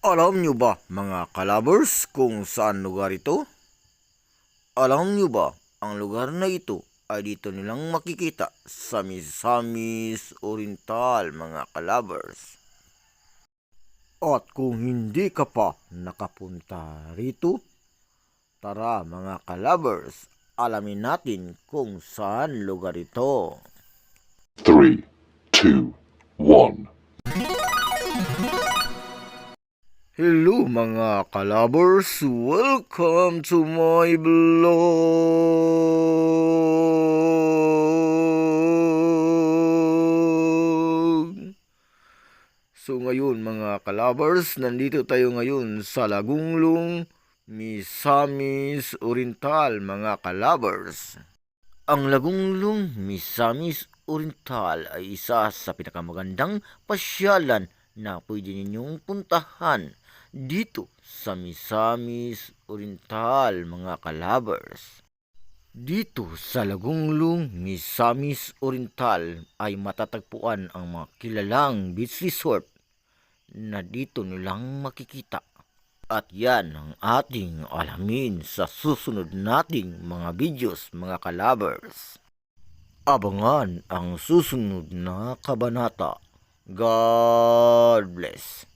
Alam nyo ba mga kalabers kung saan lugar ito? Alam nyo ba ang lugar na ito ay dito nilang makikita sa Misamis Oriental mga kalabers. At kung hindi ka pa nakapunta rito, tara mga kalabers, alamin natin kung saan lugar ito. 3, 2, 1. Hello mga kalabers, welcome to my vlog. So ngayon mga kalabers, nandito tayo ngayon sa Lagunglong, Misamis Oriental mga kalabers. Ang Lagunglong, Misamis Oriental ay isa sa pinakamagandang pasyalan na pwede ninyong puntahan dito sa Misamis Oriental mga kalabers. Dito sa Lagunglong, Misamis Oriental ay matatagpuan ang mga kilalang beach resort na dito nilang makikita. At yan ang ating alamin sa susunod nating mga videos mga kalabers. Abangan ang susunod na kabanata. God bless.